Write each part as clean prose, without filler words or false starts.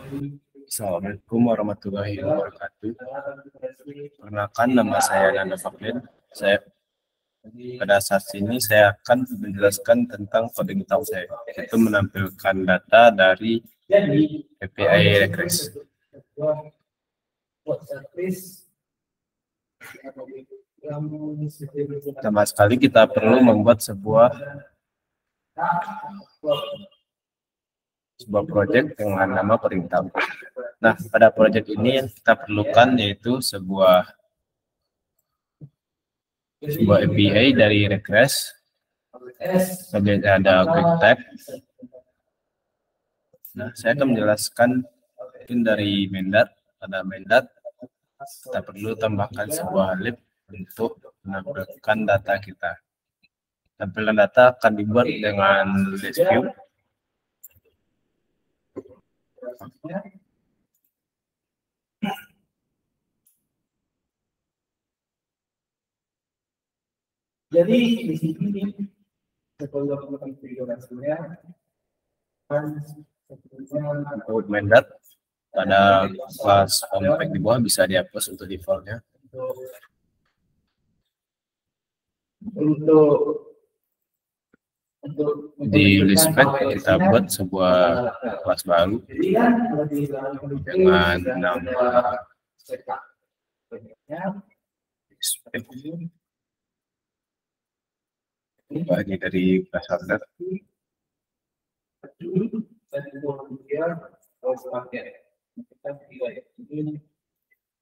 Assalamualaikum warahmatullahi wabarakatuh. Perkenalkan, nama saya Nanda Fakrin. Pada saat ini saya akan menjelaskan tentang coding tahu saya, yaitu menampilkan data dari API regress. Pertama sekali kita perlu membuat sebuah project dengan nama coding tahu. Nah, pada project ini yang kita perlukan yaitu sebuah API dari regress. Kemudian ada quick type. Nah, saya akan menjelaskan mungkin dari Mendat. Pada Mendat kita perlu tambahkan sebuah lib untuk menampilkan data kita. Tampilan data akan dibuat dengan list view. Jadi di sini sebelum konfigurasinya untuk Mendat pada kelas compact di bawah bisa dihapus untuk defaultnya. Di list spec kita buat sebuah kelas baru dengan nama spec. Ini dari kelas order.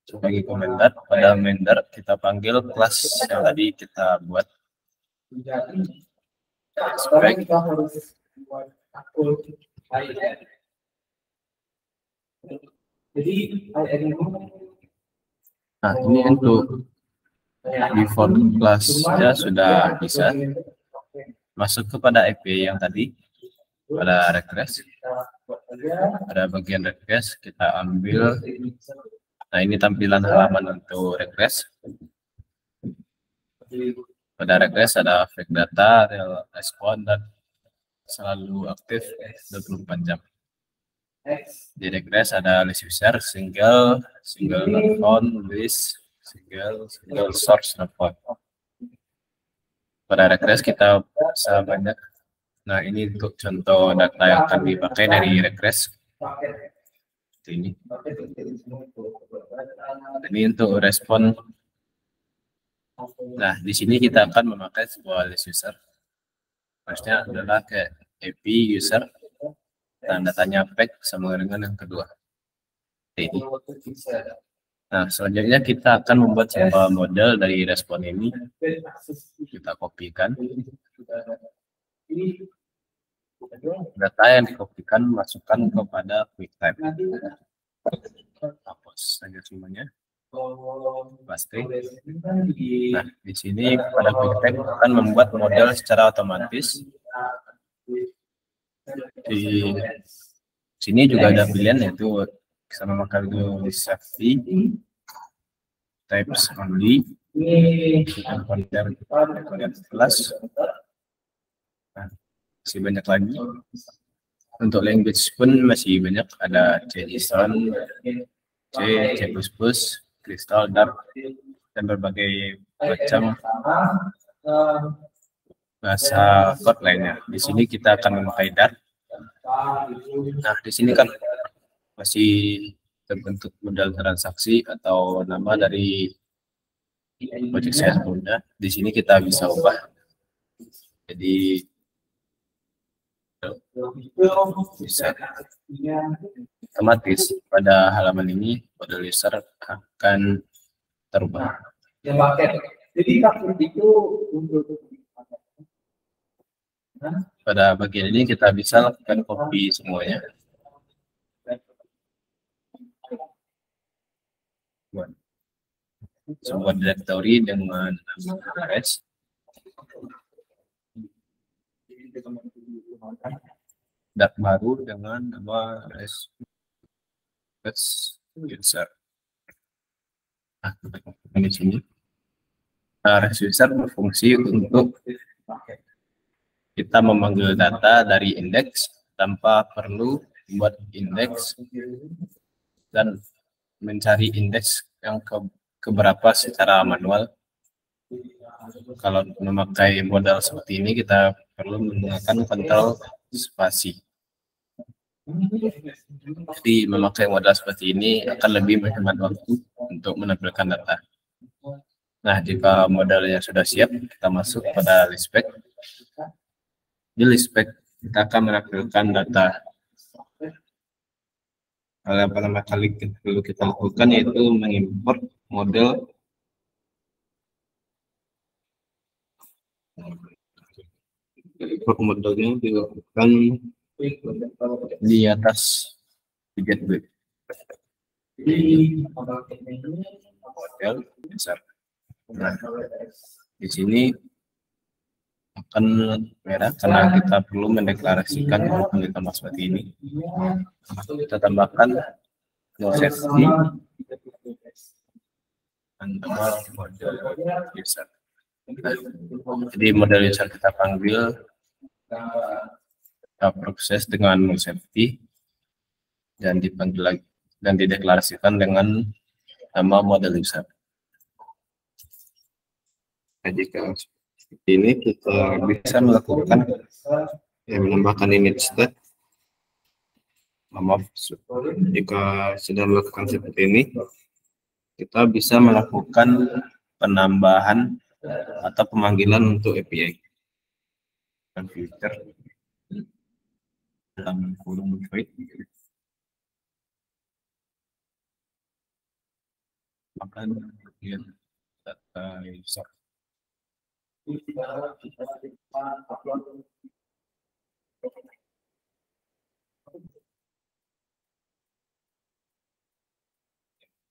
Sebagai komentar, pada Mendat kita panggil kelas yang tadi kita buat. Spek. Nah, ini untuk default kelasnya sudah bisa masuk kepada API yang tadi pada regress. Pada bagian regress kita ambil. Nah, ini tampilan halaman untuk regress. Pada regress ada fake data, real respon, dan selalu aktif 24 jam. Di regress ada list user, single not found, list, single source not found. Pada regress kita bisa banyak. Nah, ini untuk contoh data yang akan dipakai dari regress. Ini untuk respon. Nah, di sini kita akan memakai sebuah list user. Maksudnya adalah kayak API user, tanda tanya pack sama dengan yang kedua. Ini. Nah, selanjutnya kita akan membuat sebuah model dari respon ini. Kita kopikan. Data yang dikopikan masukkan kepada quick type. Hapus saja semuanya. Pasti. Nah, di sini pada quick type akan membuat model secara otomatis. Di sini juga ada pilihan yaitu bisa memakai safety types only, plus. Nah, masih banyak lagi. Untuk language pun masih banyak, ada JSON, C++, Crystal, Dart, dan berbagai macam bahasa code lainnya. Di sini kita akan memakai Dart. Nah, di sini kan masih terbentuk modal transaksi atau nama dari project saya sebelumnya. Di sini kita bisa ubah. Jadi bisa otomatis pada halaman ini model user akan terubah. Jadi itu untuk pada bagian ini kita bisa lakukan copy semuanya. Sebuah directory dengan address. Dat baru dengan nama res user. Nah, di sini res user berfungsi untuk kita memanggil data dari indeks tanpa perlu membuat indeks dan mencari indeks yang keberapa secara manual. Kalau memakai modal seperti ini, kita perlu menggunakan kontrol spasi. Jadi memakai modal seperti ini akan lebih menghemat waktu untuk menampilkan data. Nah, jika modalnya sudah siap, kita masuk pada listspec. Di listspec kita akan menampilkan data. Hal yang pertama kali perlu kita lakukan yaitu mengimport model modelnya dilakukan di atas widget web. Model besar. Nah, di sini akan merah karena kita perlu mendeklarasikan model seperti ini. Kita tambahkan safety dan model user. Jadi model user kita panggil, kita proses dengan safety dan dipanggil lagi dan dideklarasikan dengan nama model user. Jika seperti ini kita bisa melakukan menambahkan image state. Maaf, jika sudah melakukan seperti ini, kita bisa melakukan penambahan atau pemanggilan untuk API dan filter dalam kolom void. Maka bagian data user.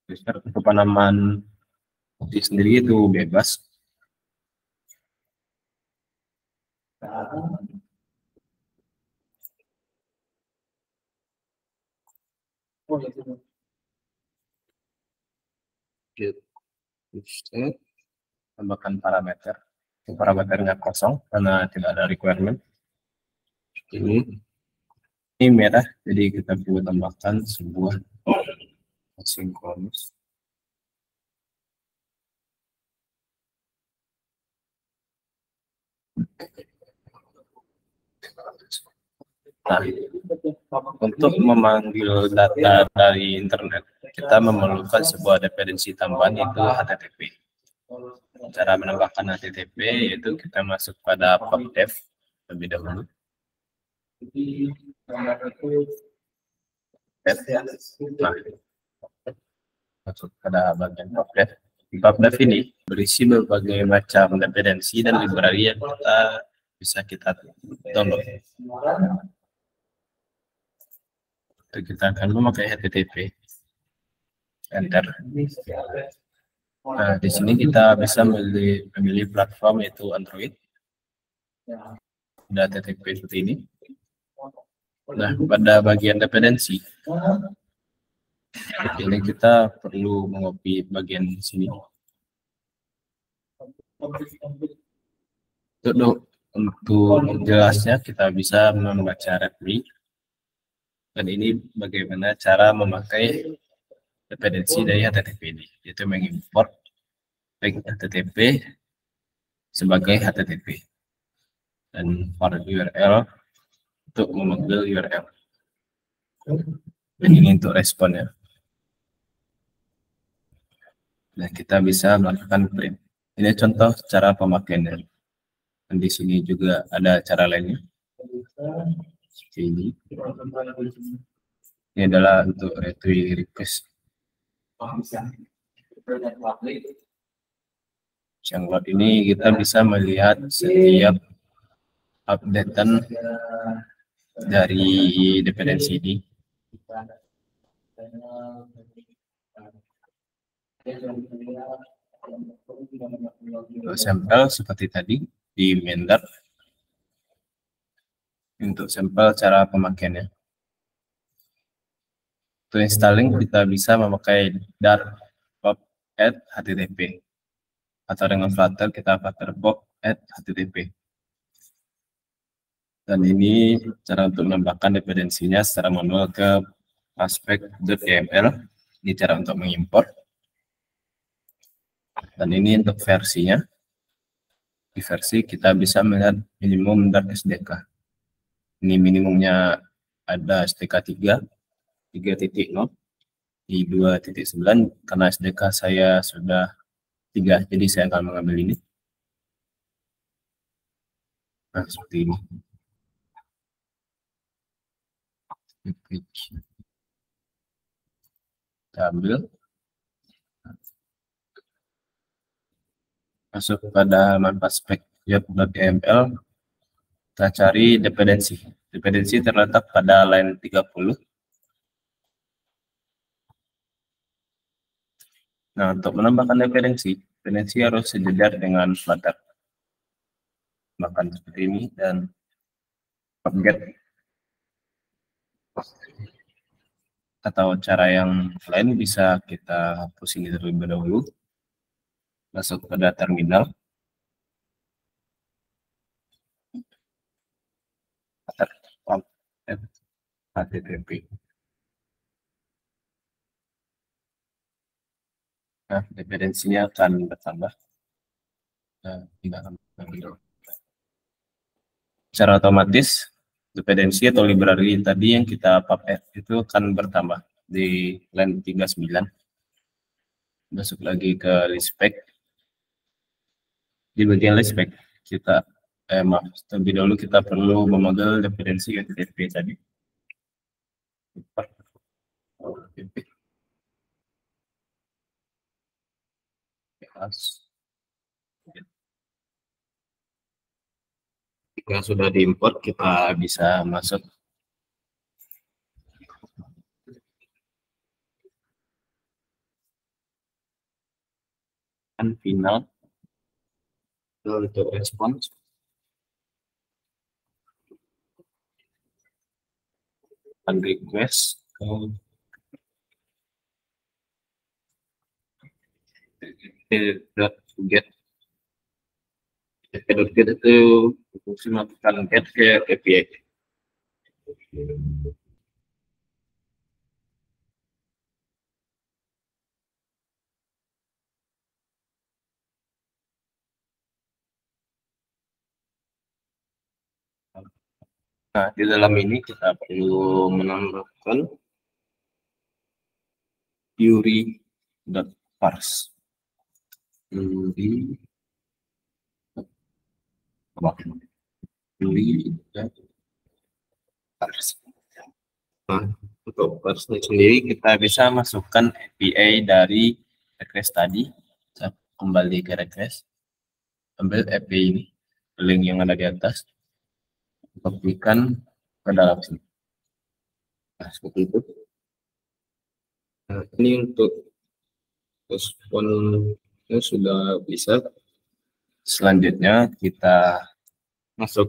Untuk penamaan sendiri itu bebas. Tambahkan parameter. Parameternya kosong karena tidak ada requirement. Ini merah, jadi kita perlu tambahkan sebuah asinkronus. Nah, untuk memanggil data dari internet, kita memerlukan sebuah dependensi tambahan yaitu HTTP. Cara menambahkan HTTP yaitu kita masuk pada pubdev lebih dahulu. Nah, masuk pada bagian pubdev. Di pubdev ini berisi berbagai macam dependensi dan library yang bisa kita download. Kita akan memakai HTTP. Enter. Nah, di sini kita bisa memilih platform yaitu Android. Ada HTTP seperti ini. Nah, pada bagian dependensi, ini kita perlu mengopi bagian sini. Untuk jelasnya kita bisa membaca repli. Dan ini bagaimana cara memakai dependensi dari HTTP ini, yaitu mengimport HTTP sebagai HTTP dan for URL untuk memanggil URL. Dan ini untuk responnya. Nah, kita bisa melakukan print. Ini contoh cara pemakaiannya. Dan di sini juga ada cara lainnya. Seperti ini. Ini adalah untuk retweet request. Yang load ini kita bisa melihat setiap updatean dari dependensi ini. Untuk sampel seperti tadi di Mender. Untuk sampel cara pemakaiannya. Untuk installing kita bisa memakai Dart pop add HTTP atau dengan Flutter kita Flutter pop add HTTP. Dan ini cara untuk menambahkan dependensinya secara manual ke aspek.yml. Ini cara untuk mengimport. Dan ini untuk versinya. Di versi kita bisa melihat minimum dan SDK. Ini minimumnya ada SDK 3.0, di 2.9, karena SDK saya sudah 3, jadi saya akan mengambil ini. Nah, seperti ini. Kita ambil. Masuk pada halaman aspek.yml. Kita cari dependensi. Dependensi terletak pada line 30. Nah, untuk menambahkan dependensi harus sejajar dengan Flutter. Bahkan seperti ini, dan objek. Atau cara yang lain bisa kita hapus ini terlebih dahulu. Masuk pada terminal. HTTP. Nah, dependensinya akan bertambah. Secara otomatis, dependensi atau library tadi yang kita pub-add itu akan bertambah di line 39. Masuk lagi ke list spec. Di bagian list spec, kita terlebih dahulu kita perlu memanggil dependensi HTTP tadi. Jika sudah diimport, kita bisa masuk kan final untuk respons. Dan request get itu fungsi melakukan get ke API. Nah, di dalam ini kita perlu menambahkan query.parse. Nah, untuk parse sendiri kita bisa masukkan API dari request tadi. Saya kembali ke request, ambil API ini, link yang ada di atas, kopikan ke dalam sini. Nah, seperti itu. Nah, ini untuk responnya sudah bisa. Selanjutnya kita masuk